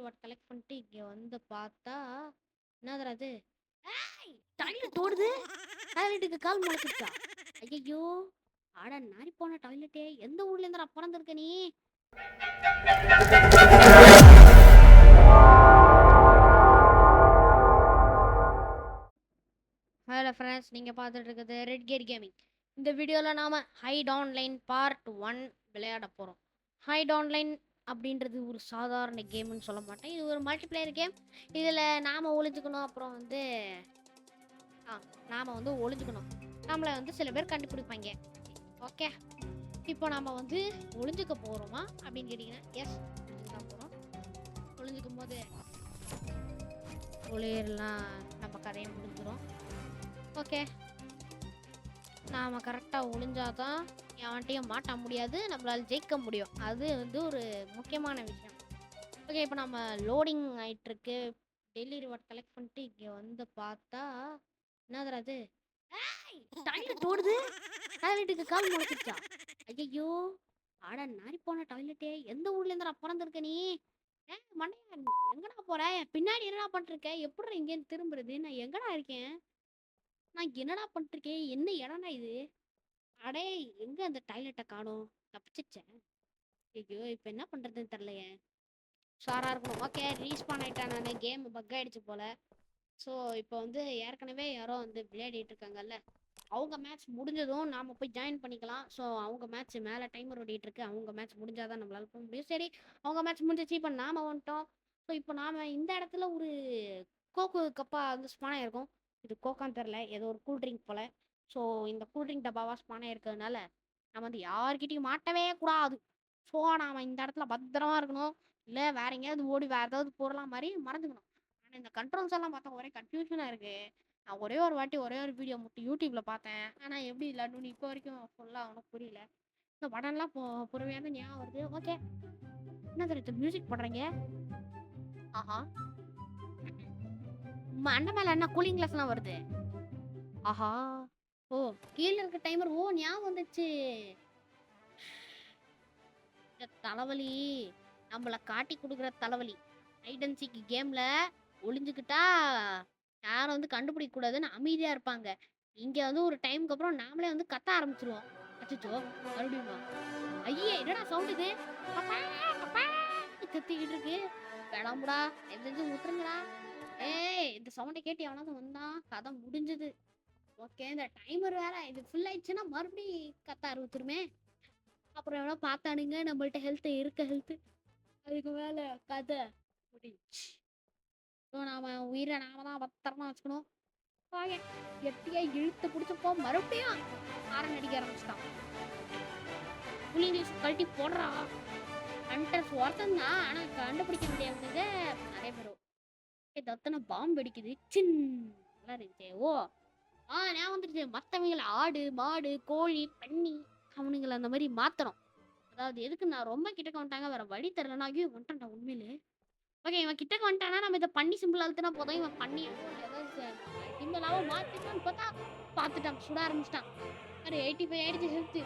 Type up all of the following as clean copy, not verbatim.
Reward collect பண்ணிட்டு இங்க வந்து பார்த்தா என்னதுடா அது? ஏய் டாய்லெட் ஓடுது. டாய்லெட்டுக்கு கால் முளைச்சிருச்சா? ஐயோ ஆட நாரி போன டாய்லெட்டே, எந்த ஊர்ல இருந்தா பிறந்திருக்க நீ? ஹலோ ஃப்ரெண்ட்ஸ், நீங்கள் பார்த்துட்டு இருக்குது ரெட் கேட் கேமிங். இந்த வீடியோவில் நாம் ஹைட் ஆன்லைன் பார்ட் 1 விளையாட போகிறோம். ஹைட் ஆன்லைன் அப்படின்றது ஒரு சாதாரண கேம்னு சொல்ல மாட்டேன், இது ஒரு மல்டிப்ளேயர் கேம். இதில் நாம் ஒளிஞ்சுக்கணும், அப்புறம் வந்து நாம் வந்து ஒளிஞ்சுக்கணும், நம்மளை வந்து சில பேர் கண்டுபிடிப்பாங்க. ஓகே, இப்போ நாம் வந்து ஒளிஞ்சுக்க போகிறோமா அப்படின்னு கேட்டிங்கன்னா எஸ், ஒளிஞ்சுக்க போகிறோம். ஒளிஞ்சுக்கும் போது ஒளியெல்லாம் நம்ம கதையை முடிஞ்சிடும். ஓகே, நாம் கரெக்டாக ஒளிஞ்சாதான் எவன்ட்டையும் மாட்ட முடியாது, நம்மளால் ஜெயிக்க முடியும். அது வந்து ஒரு முக்கியமான விஷயம். ஓகே, இப்போ நம்ம லோடிங் ஆகிட்டுருக்கு. டெய்லி ரிவார்ட் கலெக்ட் பண்ணிட்டு இங்கே வந்து பார்த்தா என்னதுடா அது? டாய்லெட் ஓடுது. டாய்லெட்டுக்கு கால் முளைச்சிருச்சா? ஐயோ ஆட நாரி போன டாய்லெட்டே, எந்த ஊர்ல இருந்தா பிறந்திருக்க நீ? மண்டையா எங்கடா போற? பின்னாடி என்னடா பண்ணிருக்க? எப்படி இங்கேருந்து திரும்புறது? நான் எங்கடா இருக்கேன்? நான் என்னடா பண்ணிருக்கேன்? என்ன இடம்டா இது? அடே எங்க அந்த டாய்லெட்டை காணோம்? தப்பிச்சிச்சேன். ஐயோ இப்போ என்ன பண்றதுன்னு தெரியலையே. ஷாரா இருக்கணும். ஓகே, ரீஸ்பான் ஆயிட்டேன் நான். கேம் பக் ஆயிடுச்சு போல. ஸோ இப்போ வந்து ஏற்கனவே யாரோ வந்து விளையாடிட்டு இருக்காங்கல்ல, அவங்க மேட்ச் முடிஞ்சதும் நாம் போய் ஜாயின் பண்ணிக்கலாம். ஸோ அவங்க மேட்ச் மேலே டைமர் ஓடிட்டு இருக்கு, அவங்க மேட்ச் முடிஞ்சாதான் நம்மளால போக முடியும். சரி, அவங்க மேட்ச் முடிஞ்சிச்சு, இப்போ நாம வந்துட்டோம். ஸோ இப்போ நாம இந்த இடத்துல ஒரு கோக்கு கப்பா வந்து ஸ்பான் ஆயிருக்கும். இது கோக்கான்னு தெரில, ஏதோ ஒரு கூல்ட்ரிங்க் போல. ஸோ இந்த கூல்ட்ரிங்க் டப்பாவா ஸ்பான் ஆயிருக்கிறதுனால நம்ம வந்து யார்கிட்டையும் மாட்டவே கூடாது. ஸோ நாம் இந்த இடத்துல பத்திரமா இருக்கணும். இல்லை வேற எங்கேயாவது ஓடி வேற ஏதாவது போடலாம் மாதிரி மறந்துக்கணும். ஆனால் இந்த கண்ட்ரோல்ஸ் எல்லாம் பார்த்தா ஒரே கன்ஃபியூஷனாக இருக்கு. நான் ஒரே ஒரு வாட்டி ஒரே ஒரு வீடியோ மட்டும் யூடியூப்ல பார்த்தேன், ஆனால் எப்படி விளாடணும்னு இப்போ வரைக்கும் ஃபுல்லாக அவனுக்கு புரியல. இந்த படம்லாம் பொறுமையாக தான் ஞாபகம் வருது. ஓகே, என்ன தெரியுது மியூசிக் போடுறீங்க? ஆஹா, அண்ணன் மேல என்ன கூலிங் கிளாஸ்லாம் வருது? ஆஹா, ஓ கீழே இருக்க டைமர். ஓ ஞாபகம் வந்துச்சு. தலைவலி நம்மளை காட்டி கொடுக்குற தலைவலி. ஹைட் அண்ட் சீக் கேம்ல ஒளிஞ்சுக்கிட்டா யாரும் வந்து கண்டுபிடிக்க கூடாதுன்னு அமைதியா இருப்பாங்க. இங்க வந்து ஒரு டைமுக்கு அப்புறம் நாமளே வந்து கத்த ஆரம்பிச்சிருவோம். அச்சோ மறுபடியுமா? ஐயே என்னடா சவுண்ட் இது? கத்திக்கிட்டு இருக்கு. வேணாமுடா, எந்த விட்டுருங்கடா. ஏய் இந்த சவுண்டை கேட்டு எவனாவது வந்தா கதை முடிஞ்சது. ஓகே, இந்த டைமர் வேற இது ஃபுல் ஆயிடுச்சுன்னா மறுபடியும் கத்த ஆரம்பிச்சிருமே. அப்புறம் எவ்வளோ பார்த்தானுங்க, நம்மள்ட்ட ஹெல்த் இருக்க ஹெல்த் அதுக்கு மேலே கதை முடிஞ்சு. ஸோ நாம உயிரை நாம தான் பத்திரமா வச்சுக்கணும். கெட்டியா இழுத்து பிடிச்சப்போ மறுபடியும் ஆரன் அடிக்க ஆரம்பிச்சிட்டான். புலிங்கிலீஷ் கழட்டி போடுறா. ஹண்டர்ஸ் ஒருத்தன் தான், ஆனால் கண்டுபிடிக்க முடியாதது நிறைய பேர். தத்தனை பாம்பு அடிக்குது. நல்லா இருந்துச்சு. ஓ நான் வந்துருச்சு. மற்றவங்களை ஆடு மாடு கோழி பன்னி அவனுங்களை அந்த மாதிரி மாத்தணும். அதாவது எதுக்கு நான் ரொம்ப கிட்டக்க வந்துட்டாங்க, வேற வழி தரலன்னா ஐயோ வந்துட்டான்டா உண்மையிலே. ஓகே, இவன் கிட்டக்க வந்துட்டானா நம்ம இதை பண்ணி சிம்பிள் அழுத்தினா போதும். இவன் பண்ணி ஏதாவது சிம்பிளாவோ மாத்திட்டான்னு பார்த்தா பார்த்துட்டான், சுட ஆரம்பிச்சிட்டான். ஒரு 85 ஆயிடுச்சு ஹெல்த்து.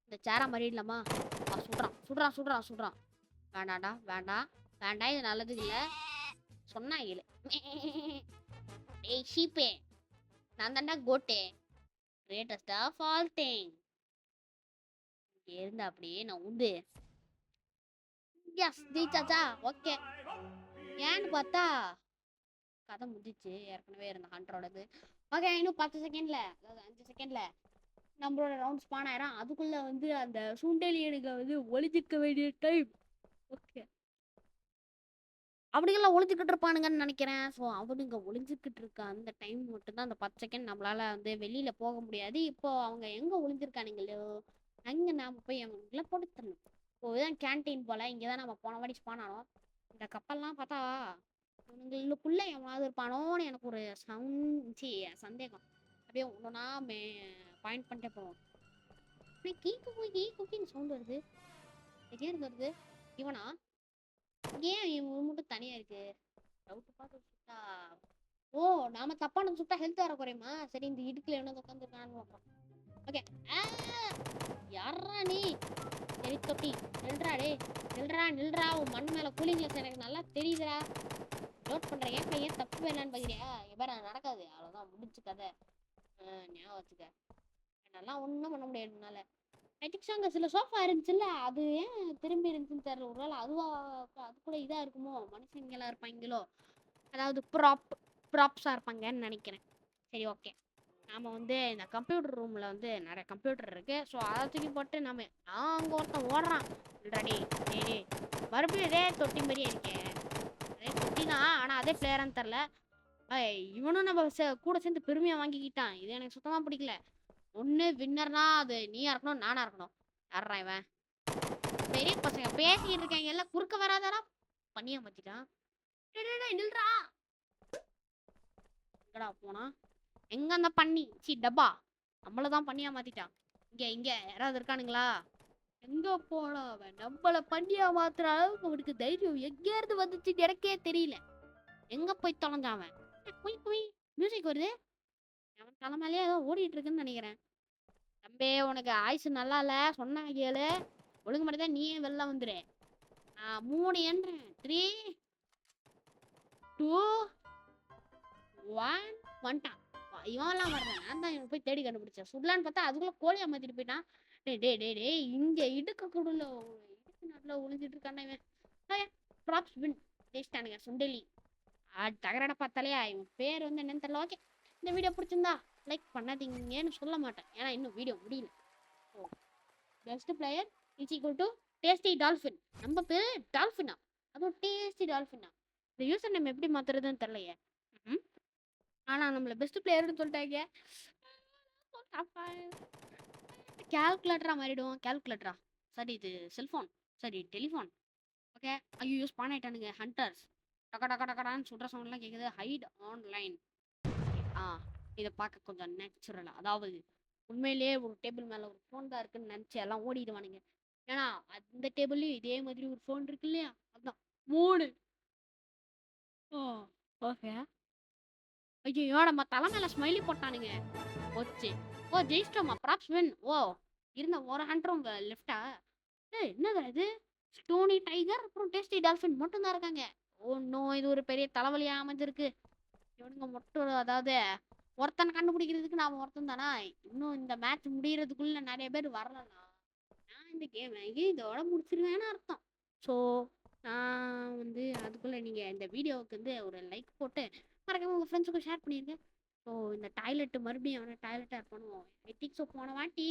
இந்த சேரா மாதிரி இல்லாமா? சுடுறான் சுடுறான் சுடுறான் சுடுறான். வேண்டாண்டா வேண்டாம் வேண்டாம், இது நல்லது இல்லை சொன்னா இல்லை. ஏய் ஷீப்பே, நான் தாண்டா Kotte, greatest of all thing. இங்கே இருந்தா அப்படியே நான் உண்டு. எஸ் ஜெயிச்சாச்சா? ஓகே, ஏன்னு பார்த்தா கதை முடிஞ்சிச்சு. ஏற்கனவே இருந்த ஹண்ட்ரோடது. ஓகே, இன்னும் 10 செகண்ட்ல, அதாவது 5 செகண்ட்ல நம்மளோட ரவுண்ட் ஸ்பான் ஆயிரும். அதுக்குள்ள வந்து அந்த சுண்டலியனுக்கு வந்து ஒளிஞ்சிக்க வேண்டிய டைம். ஓகே, அப்படிங்கெல்லாம் ஒளிஞ்சுக்கிட்டு இருப்பானுங்கன்னு நினைக்கிறேன். ஸோ அவனுங்க ஒளிஞ்சுக்கிட்டு இருக்க அந்த டைம் மட்டும்தான், அந்த 10 செகண்ட் நம்மளால வந்து வெளியில போக முடியாது. இப்போ அவங்க எங்க ஒளிஞ்சிருக்கானுங்களோ அங்க நாம போய் அவங்களை போட்டு தரணும். இப்போ இதுதான் கேன்டீன் போல, இங்கதான் நம்ம போன வாட்டி ஸ்பான் ஆனோம். இந்த கப்பல்லாம் பார்த்தா இவனுங்களுக்குள்ள எவனாவது இருப்பானோன்னு எனக்கு ஒரு சந்தேகம். அப்படியே ஒன்றுனா பாயிண்ட் பண்ணிட்டே போவோம். கீக்கு போய் குக்கின்னு சவுண்ட் வருது. எங்கேருந்து வருது? இவனா? ஏன் இவன் மட்டும் தனியா இருக்கு? டவுட் பார்த்து சுட்டா. ஓ நாம தப்பான சுட்டா ஹெல்த் வர குறையுமா? சரி, இந்த இடுக்குல என்ன உட்காந்துருக்கான்னு பார்ப்போம். ஓகே, யாரா நீ சரி தொட்டி நில்றா டே நில்றா உன் மண் மேல கூலிங் கிளாஸ் எனக்கு நல்லா தெரியுதுடா நோட் பண்றேன் ஏன் பையன் தப்பு வேணான்னு பாக்குறியா எப்ப நடக்காது அவ்வளவுதான் முடிச்சு கதை ஞாபகம் வச்சுக்க என்னால ஒண்ணும் பண்ண முடியாது என்னால ஐட்டிக்ஸ் அங்க சில சோஃபா இருந்துச்சுல்ல அது ஏன் திரும்பி இருந்துச்சுன்னு தெரியல ஒருவேளை அதுவா அது கூட இதா இருக்குமோ மனுஷங்களா இருப்பாங்களோ அதாவது ப்ராப்ஸா இருப்பாங்கன்னு நினைக்கிறேன் சரி ஓகே நாம வந்து இந்த கம்ப்யூட்டர் ரூம்ல வந்து நிறைய கம்ப்யூட்டர் இருக்கு ஸோ அதை தூக்கி போட்டு நம்ம அங்க ஒருத்தன் ஓடுறான் ரெடி டே மறுபடியும் இதே தொட்டி மாதிரியே இருக்கேன் அதே தொட்டி தான் ஆனா அதே பிளேயரான்னு தெரில இவனும் நம்ம கூட சேர்ந்து பெருமையா வாங்கிக்கிட்டான் இது எனக்கு சுத்தமா பிடிக்கல ஒண்ணு வின்னர்னா அது நீயா இருக்கணும் நானா இருக்கணும் யாரா இவன் பெரிய பசங்க பேசிக்கிட்டு இருக்காங்க எல்லாம் குறுக்க வராதாரா பண்ணியா மாத்திட்டான் நில்றா எங்கடா போனா எங்க அந்த பண்ணி டப்பா நம்மளதான் பண்ணியா மாத்திட்டான் இங்க யாராவது இருக்கானுங்களா எங்க போனா அவன் நம்மள பண்ணியா மாத்துற அளவுக்கு அவனுக்கு தைரியம் எங்க இருந்து வந்துச்சு எனக்கே தெரியல எங்க போய் தொலைஞ்சான் அவன் மியூசிக் வருது அவன் தலைமையிலே ஏதோ ஓடிட்டு இருக்குன்னு நினைக்கிறேன் தம்பே உனக்கு ஆயுசு நல்லா இல்ல சொன்ன கேளு ஒழுங்கு மட்டும் தான் நீயே வெளில வந்துரு 3 என்றேன் 3 2 1 வந்துட்டான் இவன்லாம் வர்றேன் நான் தான் இவன் போய் தேடி கண்டுபிடிச்சேன் சுடலான்னு பார்த்தா அதுக்குள்ள கோழியா மாத்திட்டு போயிட்டான் டே இங்க இடுக்க குடுல இடுக்கு நாட்டுல ஒளிஞ்சிட்டு இருக்கானே இவன் ப்ராப்ஸ் வின் ஜெயிச்சிட்டானுங்க சுண்டலி தகரட பார்த்தாலே இவன் பேர் வந்து என்னன்னு தெரியல ஓகே இந்த வீடியோ பிடிச்சிருந்தா லைக் பண்ணாதீங்கன்னு சொல்ல மாட்டேன் ஏன்னா இன்னும் வீடியோ முடியல best player is equal to tasty dolphin நம்ம பேர் டால்ஃபினா அதுவும் டேஸ்டி டால்ஃபினா இந்த யூசர் நேம் எப்படி மாத்துறதுன்னு தெரியலையே ஆனா நம்மள பெஸ்ட் பிளேயர்னு சொல்லிட்டாங்க கால்குலேட்டரா மாறிடுவோம் கால்குலேட்டரா சரி இது செல்போன் சரி டெலிஃபோன் ஓகே ஐயோ யூஸ் பண்ணிட்டானுங்க ஹண்டர்ஸ் டக்கடான்னு சொல்ற சவுண்ட்லாம் கேக்குது ஹைட் ஆன்லைன் இதை பார்க்க கொஞ்சம் நேச்சுரலா அதாவது உண்மையிலேயே ஒரு டேபிள் மேல ஒரு ஃபோன் தான் இருக்குன்னு நினைச்சு எல்லாம் ஓடிடுவானுங்க ஏன்னா அந்த டேபிள்லயும் இதே மாதிரி ஒரு ஃபோன் இருக்கு இல்லையா அதுதான் 3 ஓகே ஐயோ நம்ம தலை மேல ஸ்மைலி போட்டானுங்க போச்சு ஜெயிச்சிட்டோமா ப்ராப்ஸ் வின் இருந்த ஒரு ஹண்ட்ரும் லெஃப்டா என்னது இது ஸ்டோனி டைகர் அப்புறம் டேஸ்டி டால்ஃபின் மட்டும் தான் இருக்காங்க இது ஒரு பெரிய தலைவலியா அமைஞ்சிருக்கு இவனுங்க மட்டும் அதாவது ஒருத்தனை கண்டுபிடிக்கிறதுக்கு நாம ஒருத்தன் தானா இன்னும் இந்த மேட்ச் முடியறதுக்குள்ள நிறைய பேர் வரலண்ணா நான் இந்த கேம் இதோட முடிச்சிருவேன்னு அர்த்தம் ஸோ நான் வந்து அதுக்குள்ள நீங்க இந்த வீடியோவுக்கு வந்து ஒரு லைக் போட்டு மறக்காம உங்க ஃப்ரெண்ட்ஸுக்கும் ஷேர் பண்ணிருங்க ஸோ இந்த டாய்லெட் மறுபடியும் அவனை டாய்லெட் ஆட் பண்ணுவோம் எத்திக்ஸோ போன வாட்டி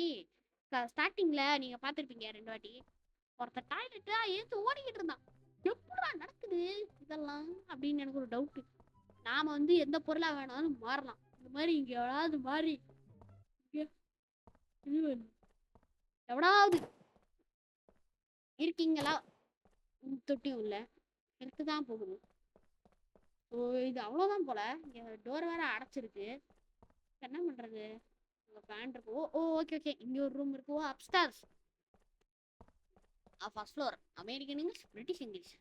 ஸ்டார்டிங்ல நீங்க பார்த்துருப்பீங்க 2 வாட்டி ஒருத்தர் டாய்லெட்டா ஏத்து ஓடிக்கிட்டு இருந்தான் எப்படா நடக்குது இதெல்லாம் அப்படின்னு எனக்கு ஒரு டவுட்டு நாம வந்து எந்த பொருளா வேணாலும் மாறலாம் இந்த மாதிரி இங்க எவ்வளவு மாறி எவ்வளவு இருக்கீங்களா தொட்டியும் இல்ல இருக்குதான் போகுது இது அவ்வளவுதான் போல இங்க டோர் வேற அடைச்சிருக்கு என்ன பண்றது ஃபேன் இருக்கு ஓகே இங்க ஒரு ரூம் இருக்கு upstairs first floor American English British English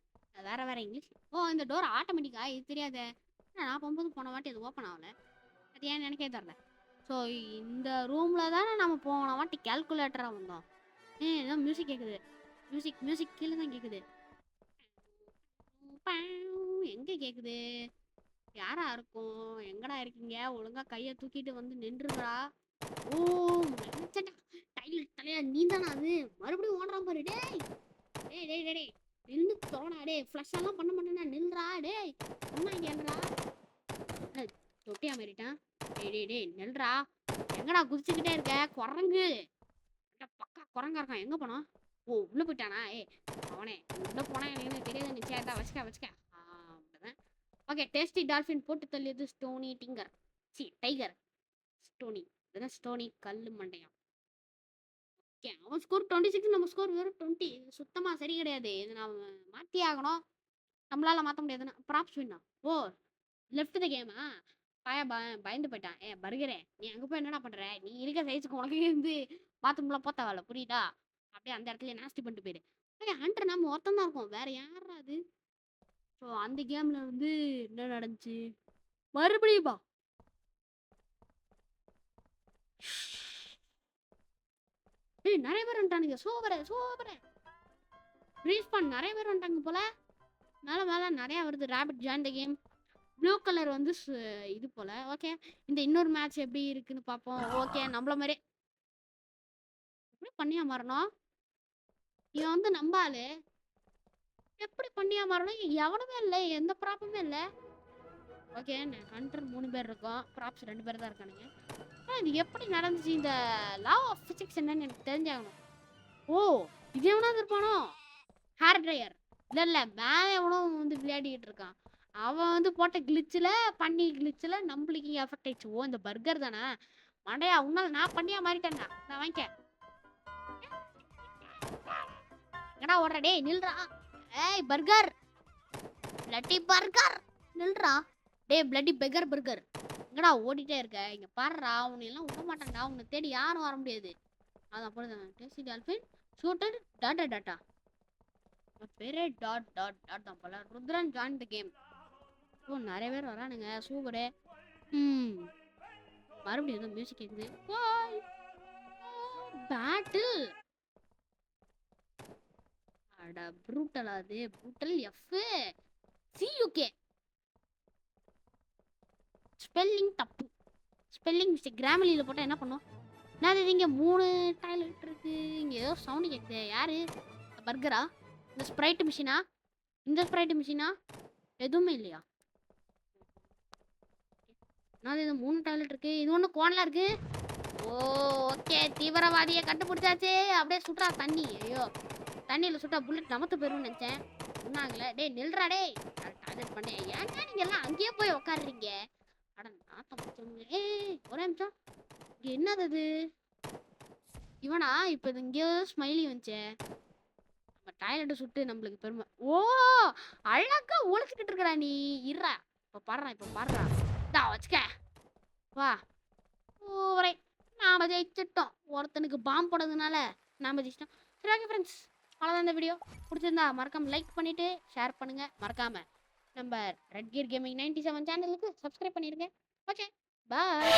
வேற இங்கிலீஷ் இந்த டோர் ஆட்டோமேட்டிக்கா இது தெரியாத நான் போன வாட்டி அது ஓப்பன் ஆகல அது ஏன் எனக்கே தரல ஸோ இந்த ரூம்ல தானே நம்ம போன வாட்டி கால்குலேட்டரா வந்தோம் ஏதோ மியூசிக் கேக்குது மியூசிக் கீழே தான் கேக்குது எங்க கேக்குது யாரா இருக்கும் எங்கடா இருக்கீங்க ஒழுங்கா கைய தூக்கிட்டு வந்து நின்றுங்கடா டைலட் தலையா நீ தானா அது மறுபடியும் ஓடுறான் பாரு டேய் நின்று தோணா ஃப்ளஷ் எல்லாம் பண்ண மாட்டேன்னா நில்றா சொன்னா தொட்டியா மாறிட்டான் டேய் நெல்றா எங்கடா குதிச்சுக்கிட்டே இருக்க குரங்கு பக்கா குரங்கா இருக்கான் எங்க போனா உள்ள போயிட்டானா அவனே உள்ள போனா எனக்கு தெரியாத நிச்சயம் வச்சுக்க அப்படிதான் ஓகே டேஸ்டி டால்ஃபின் போட்டு தள்ளியது ஸ்டோனி டைகர் ஸ்டோனி இதுதான் ஸ்டோனி கல்லு மண்டையான் ஓகே அவன் ஸ்கோர் 26 நம்ம ஸ்கோர் வெறும் 20 சுத்தமா சரி கிடையாது இது நாம மாத்தி ஆகணும் நம்மளால மாத்த முடியாதுன்னா ப்ராப்ஸ் வின்னா லெஃப்ட் த கேமா பயந்து போயிட்டான் பர்கரே நீ அங்க போய் என்னடா பண்ற நீ இருக்க சைஸுக்கு உனக்கு இருந்து பாத்ரூம்ல போத்தவல புரியுதா அப்படியே அந்த இடத்துல நாஸ்தி பண்ணிட்டு போயிடு ஹண்டர் நம்ம ஒருத்தம் தான் இருக்கும் வேற யாரா அது ஸோ அந்த கேம்ல வந்து என்ன நடந்துச்சு மறுபடியும் ஏய் நிறைய பேர் வந்துட்டானுங்க. சூப்பர் ரீஸ்பான் நிறைய பேர் வந்துட்டாங்க போல. மேல நிறைய வருது. Rabbit join the game. Blue colour வந்து இது போல. ஓகே, இந்த இன்னொரு மேட்ச் எப்படி இருக்குன்னு பார்ப்போம். ஓகே, நம்மள மாதிரி எப்படி பண்ணியா மாறணும். இவன் வந்து நம்பாளு எப்படி பண்ணியா மாறணும். எவனுமே இல்லை, எந்த ப்ராப்ளமே இல்லை. ஓகே, ஹண்டர் 3 பேர் இருக்கோம், ப்ராப்ஸ் 2 பேர் தான் இருக்கானுங்க. இது எப்படி நடந்துச்சு, இந்த லா ஆஃப் பிசிக்ஸ் என்னன்னு எனக்கு தெரிஞ்சாகணும். ஓ, இது எவனாவது இருப்பானோ? ஹேர் ட்ரையர் இல்ல மேல எவனோ வந்து விளையாடிட்டு இருக்கான். அவன் வந்து போட்ட கிளிச்சில் பண்ணி கிளிச்சில் நம்மளுக்கு எஃபெக்ட் ஆயிடுச்சு. ஓ, இந்த பர்கர் தானே மண்டையா, உன்னால நான் பண்ணியா மாறிட்டேன்டா. நான் வாங்கிக்க. எங்கடா ஓடுற? டேய் நில்றா. ஏய் பர்கர், பிளட்டி பர்கர் நில்றா. டேய் பிளட்டி பர்கர் எங்கடா ஓடிட்டே இருக்க? இங்க பாருடா, உன்னை எல்லாம் விட மாட்டேன்டா. உன்னை தேடி யாரும் வர முடியாது. அதான் போடுதான். டேசி டால்பின் ஷூட்டர் டாட்டா பேரே டாட் தான் போல. Rudran join the game. ஓ, நிறைய பேர் வரானுங்க. சூப்பரு. மறுபடியும் ஏதோ மியூசிக் கேக்குது. பேட்டில். அட ப்ரூட்டல். அது ப்ரூட்டல் எஃப் சியூகே. ஸ்பெல்லிங் தப்பு, ஸ்பெல்லிங் மிஸ்டேக். கிராமலியில் போட்டால் என்ன பண்ணும்? நான் இங்கே 3 டாய்லெட் இருக்கு. இங்கே ஏதோ சவுண்டு கேட்குது. யாரு? பர்கரா? இந்த ஸ்ப்ரைட் மிஷினா? இந்த ஸ்ப்ரைட் மிஷினா? எதுவுமே இல்லையா? நான் இது 3 டாய்லெட் இருக்கு. இது ஒன்று கோனில் இருக்கு. ஓ ஓகே, தீவிரவாதியை கண்டுபிடிச்சாச்சு. அப்படியே சுட்டா தண்ணி. ஐயோ, தண்ணியில் சுட்டா புல்லட் நமத்து போயிரும்னு நினச்சேன். ஒன்றாங்களே. டேய் நில்றா. டேய் டாய்லெட் பண்ணேன். ஏன்னா நீங்கள் எல்லாம் அங்கேயே போய் உட்காடுறீங்க. அட நாத்தம் பிடிச்சவங்க. ஏய் ஒரே நிமிஷம், இங்கே என்னது அது? இவனா? இப்போ இது இங்கேயோ ஸ்மைலி வந்துச்சே. நம்ம டாய்லெட்டை சுட்டு நம்மளுக்கு பெருமை. ஓ, அழகா ஒழிச்சுக்கிட்டு இருக்கிறா நீ. இருறா, இப்போ பாடுறா. டா வச்சுக்க. வா. ஓவரே நாம ஜெயிச்சிட்டோம். ஒருத்தனுக்கு பாம்பு போடுறதுனால நாம ஜெயிச்சிட்டோம். சரி ஓகே ஃப்ரெண்ட்ஸ், அவ்வளோதான். இந்த வீடியோ பிடிச்சிருந்தா மறக்காம லைக் பண்ணிட்டு ஷேர் பண்ணுங்க. மறக்காம நம்ம ரெட் கியர் கேமிங் 97 சேனலுக்கு சப்ஸ்கிரைப் பண்ணிருங்க. ஓகே, பாய்.